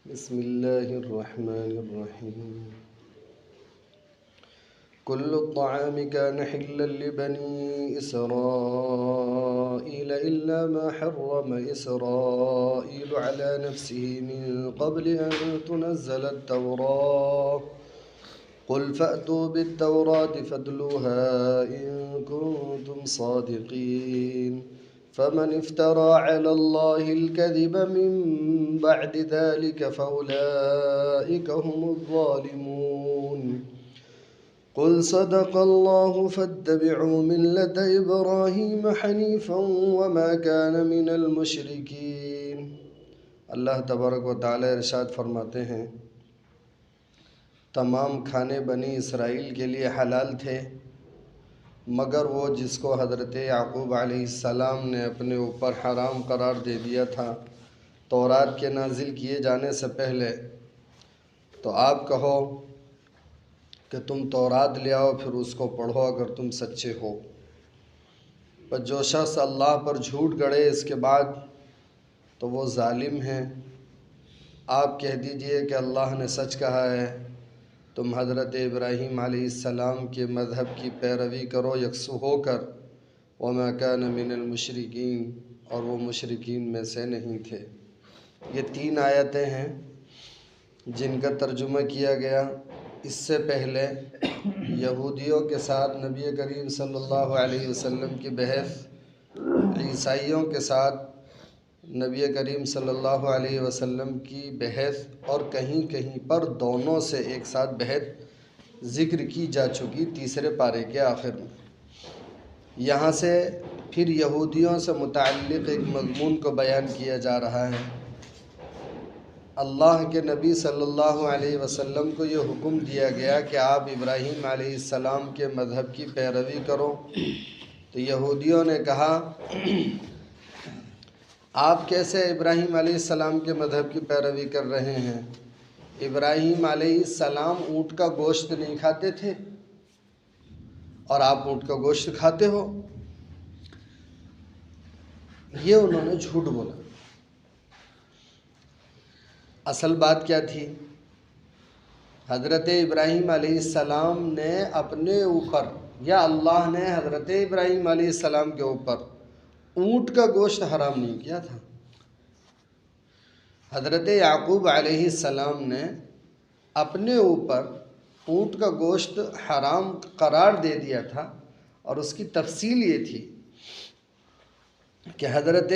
بسم الله الرحمن الرحيم. كل الطعام كان حلا لبني إسرائيل إلا ما حرم إسرائيل على نفسه من قبل أن تنزل التوراة قل فأتوا بالتوراة فاتلوها إن كنتم صادقين فمن افترى على الله الكذب من بعد ذلك فأولئك هم الظالمون. قل صدق الله فاتبعوا ملة إبراهيم حنيفا وما كان من المشركين. اللہ تبارک و تعالی ارشاد فرماتے ہیں تمام کھانے بنی اسرائیل کے لیے حلال تھے مگر وہ جس کو حضرت یعقوب علیہ السلام نے اپنے اوپر حرام قرار دے دیا تھا تورات کے نازل کیے جانے سے پہلے. تو آپ کہو کہ تم تورات لے آؤ پھر اس کو پڑھو اگر تم سچے ہو. پر جو شخص اللہ پر جھوٹ گڑے اس کے بعد تو وہ ظالم ہیں. آپ کہہ دیجئے کہ اللہ نے سچ کہا ہے، تم حضرت ابراہیم علیہ السلام کے مذہب کی پیروی کرو یکسو ہو کر، وما کان من المشرکین، اور وہ مشرکین میں سے نہیں تھے. یہ 3 آیتیں ہیں جن کا ترجمہ کیا گیا. اس سے پہلے یہودیوں کے ساتھ نبی کریم صلی اللہ علیہ وسلم کی بحث، عیسائیوں کے ساتھ نبی کریم صلی اللہ علیہ وسلم کی بحث، اور کہیں کہیں پر دونوں سے ایک ساتھ بحث ذکر کی جا چکی 3 پارے کے آخر میں. یہاں سے پھر یہودیوں سے متعلق ایک مضمون کو بیان کیا جا رہا ہے. اللہ کے نبی صلی اللہ علیہ وسلم کو یہ حکم دیا گیا کہ آپ ابراہیم علیہ السلام کے مذہب کی پیروی کرو. تو یہودیوں نے کہا آپ کیسے ابراہیم علیہ السلام کے مذہب کی پیروی کر رہے ہیں؟ ابراہیم علیہ السلام اونٹ کا گوشت نہیں کھاتے تھے اور آپ اونٹ کا گوشت کھاتے ہو. یہ انہوں نے جھوٹ بولا. اصل بات کیا تھی؟ حضرت ابراہیم علیہ السلام نے اپنے اوپر یا اللہ نے حضرت ابراہیم علیہ السلام کے اوپر اونٹ کا گوشت حرام نہیں کیا تھا. حضرت یعقوب علیہ السلام نے اپنے اوپر اونٹ کا گوشت حرام قرار دے دیا تھا، اور اس کی تفصیل یہ تھی کہ حضرت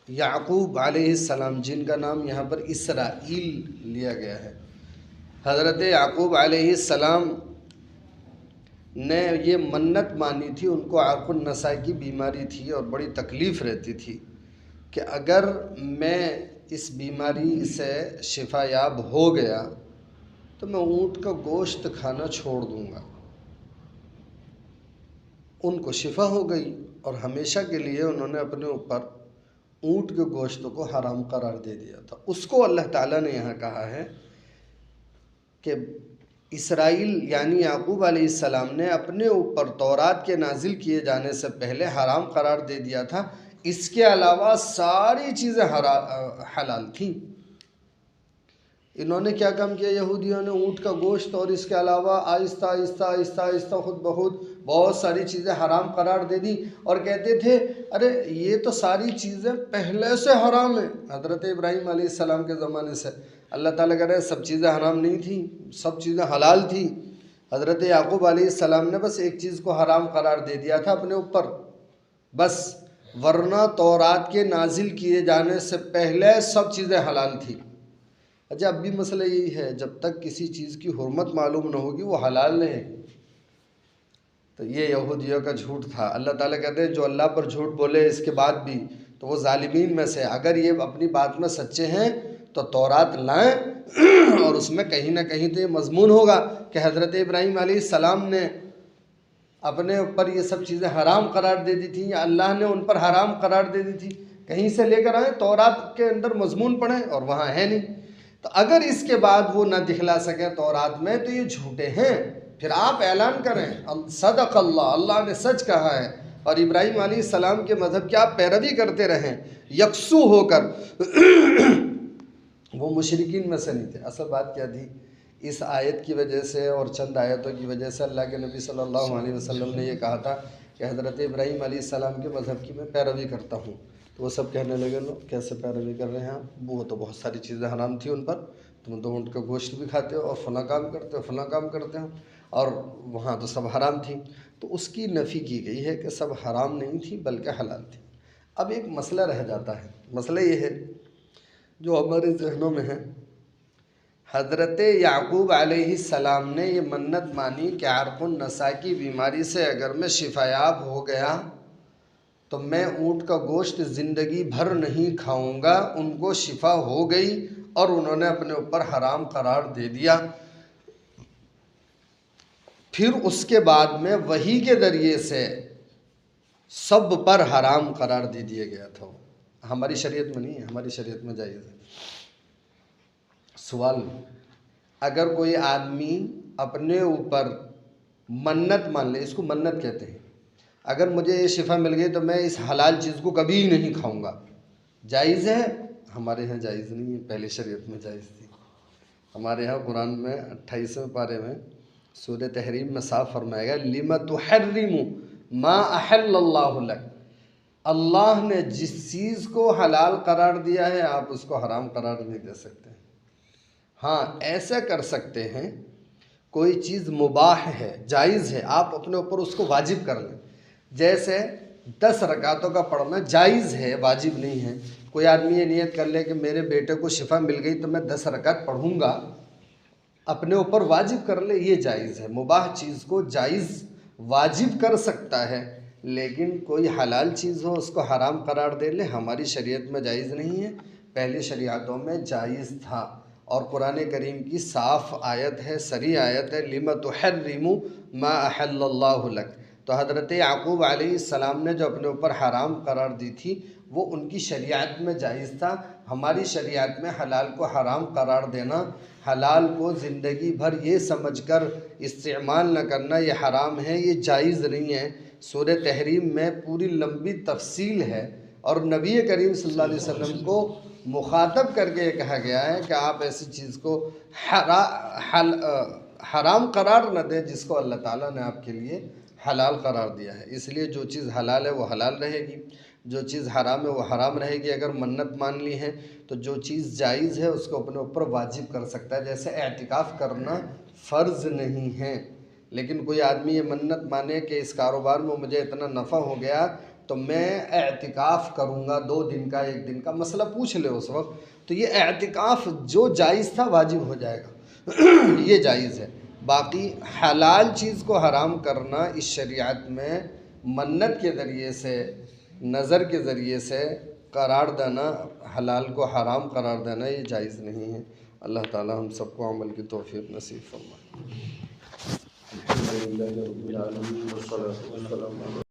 یعقوب علیہ السلام، جن کا نام یہاں پر اسرائیل لیا گیا ہے، حضرت یعقوب علیہ السلام نے یہ منت مانی تھی. ان کو عرق النساء کی بیماری تھی اور بڑی تکلیف رہتی تھی کہ اگر میں اس بیماری سے شفا یاب ہو گیا تو میں اونٹ کا گوشت کھانا چھوڑ دوں گا. ان کو شفا ہو گئی اور ہمیشہ کے لیے انہوں نے اپنے اوپر اونٹ کے گوشت کو حرام قرار دے دیا تھا. اس کو اللہ تعالیٰ نے یہاں کہا ہے کہ اسرائیل یعنی یعقوب علیہ السلام نے اپنے اوپر تورات کے نازل کیے جانے سے پہلے حرام قرار دے دیا تھا. اس کے علاوہ ساری چیزیں حلال تھیں. انہوں نے کیا کام کیا؟ یہودیوں نے اونٹ کا گوشت اور اس کے علاوہ آہستہ آہستہ آہستہ آہستہ خود بخود بہت ساری چیزیں حرام قرار دے دی اور کہتے تھے ارے یہ تو ساری چیزیں پہلے سے حرام ہیں. حضرت ابراہیم علیہ السلام کے زمانے سے اللہ تعالیٰ کہہ رہے ہیں سب چیزیں حرام نہیں تھیں، سب چیزیں حلال تھیں. حضرت یعقوب علیہ السلام نے بس ایک چیز کو حرام قرار دے دیا تھا اپنے اوپر بس، ورنہ تورات کے نازل کیے جانے سے پہلے سب چیزیں حلال تھیں. اچھا، اب بھی مسئلہ یہی ہے، جب تک کسی چیز کی حرمت معلوم نہ ہوگی وہ حلال نہیں. تو یہ یہودیوں کا جھوٹ تھا. اللہ تعالیٰ کہتے ہیں جو اللہ پر جھوٹ بولے اس کے بعد بھی تو وہ ظالمین میں سے. اگر یہ اپنی بات میں سچے ہیں تو تورات لائیں اور اس میں کہیں نہ کہیں تو یہ مضمون ہوگا کہ حضرت ابراہیم علیہ السلام نے اپنے اوپر یہ سب چیزیں حرام قرار دے دی تھیں یا اللہ نے ان پر حرام قرار دے دی تھی. کہیں سے لے کر آئیں، تورات کے اندر مضمون پڑھیں اور وہاں ہے نہیں. تو اگر اس کے بعد وہ نہ دکھلا سکے تورات میں تو یہ جھوٹے ہیں. پھر آپ اعلان کریں صدق اللہ، اللہ نے سچ کہا ہے، اور ابراہیم علیہ السلام کے مذہب کی آپ پیروی کرتے رہیں یکسو ہو کر. وہ وہ مشرکین میں سے نہیں تھے۔ اصل بات کیا تھی، اس آیت کی وجہ سے اور چند آیتوں کی وجہ سے اللہ کے نبی صلی اللہ علیہ وسلم نے یہ کہا تھا کہ حضرت ابراہیم علیہ السلام کے مذہب کی میں پیروی کرتا ہوں۔ تو وہ سب کہنے لگے، لو کیسے پیروی کر رہے ہیں آپ، وہ تو بہت ساری چیزیں حرام تھیں ان پر، تم تو اونٹ کا گوشت بھی کھاتے ہو اور فلاں کام کرتے ہو فلاں کام کرتے ہو، اور وہاں تو سب حرام تھی۔ تو اس کی نفی کی گئی ہے کہ سب حرام نہیں تھی بلکہ حلال تھی۔ اب ایک مسئلہ رہ جاتا ہے، مسئلہ یہ ہے جو ہمارے ذہنوں میں ہے، حضرت یعقوب علیہ السلام نے یہ منت مانی کہ عرق النساء کی بیماری سے اگر میں شفا یاب ہو گیا تو میں اونٹ کا گوشت زندگی بھر نہیں کھاؤں گا۔ ان کو شفا ہو گئی اور انہوں نے اپنے اوپر حرام قرار دے دیا۔ پھر اس کے بعد میں وحی کے ذریعے سے سب پر حرام قرار دے دیا گیا تھا۔ ہماری شریعت میں نہیں ہے، ہماری شریعت میں جائز ہے۔ سوال، اگر کوئی آدمی اپنے اوپر منت مان لے، اس کو منت کہتے ہیں، اگر مجھے یہ شفا مل گئی تو میں اس حلال چیز کو کبھی نہیں کھاؤں گا، جائز ہے؟ ہمارے ہاں جائز نہیں ہے، پہلے شریعت میں جائز تھی۔ ہمارے ہاں قرآن میں 28ویں پارے میں سورہ تحریم میں صاف فرمایا گیا، لِمَ تُحَرِّمُ مَا أَحَلَّ اللَّهُ لَكَ۔ اللہ نے جس چیز کو حلال قرار دیا ہے آپ اس کو حرام قرار نہیں دے سکتے۔ ہاں ایسا کر سکتے ہیں، کوئی چیز مباح ہے، جائز ہے، آپ اپنے اوپر اس کو واجب کر لیں۔ جیسے 10 رکعتوں کا پڑھنا جائز ہے، واجب نہیں ہے۔ کوئی آدمی یہ نیت کر لے کہ میرے بیٹے کو شفا مل گئی تو میں 10 رکعت پڑھوں گا، اپنے اوپر واجب کر لے، یہ جائز ہے۔ مباح چیز کو جائز واجب کر سکتا ہے، لیکن کوئی حلال چیز ہو اس کو حرام قرار دے لے، ہماری شریعت میں جائز نہیں ہے، پہلی شریعتوں میں جائز تھا۔ اور قرآن کریم کی صاف آیت ہے، صریح آیت ہے، لِمَ تُحَرِّمُ مَا أَحَلَّ اللَّهُ لَكَ۔ تو حضرت یعقوب علیہ السلام نے جو اپنے اوپر حرام قرار دی تھی وہ ان کی شریعت میں جائز تھا۔ ہماری شریعت میں حلال کو حرام قرار دینا، حلال کو زندگی بھر یہ سمجھ کر استعمال نہ کرنا یہ حرام ہے، یہ جائز نہیں ہے۔ سورہ تحریم میں پوری لمبی تفصیل ہے اور نبی کریم صلی اللہ علیہ وسلم کو مخاطب کر کے یہ کہا گیا ہے کہ آپ ایسی چیز کو حرام قرار نہ دیں جس کو اللہ تعالیٰ نے آپ کے لیے حلال قرار دیا ہے۔ اس لیے جو چیز حلال ہے وہ حلال رہے گی، جو چیز حرام ہے وہ حرام رہے گی۔ اگر منت مان لی ہے تو جو چیز جائز ہے اس کو اپنے اوپر واجب کر سکتا ہے، جیسے اعتکاف کرنا فرض نہیں ہے۔ لیکن کوئی آدمی یہ منت مانے کہ اس کاروبار میں مجھے اتنا نفع ہو گیا تو میں اعتکاف کروں گا 2 دن کا 1 دن کا، مسئلہ پوچھ لے اس وقت، تو یہ اعتکاف جو جائز تھا واجب ہو جائے گا، یہ جائز ہے۔ باقی حلال چیز کو حرام کرنا اس شریعت میں منت کے ذریعے سے، نظر کے ذریعے سے قرار دینا، حلال کو حرام قرار دینا یہ جائز نہیں ہے۔ اللہ تعالی ہم سب کو عمل کی توفیق نصیب فرمائے۔ الحمدللہ رب العالمین والصلاۃ والسلام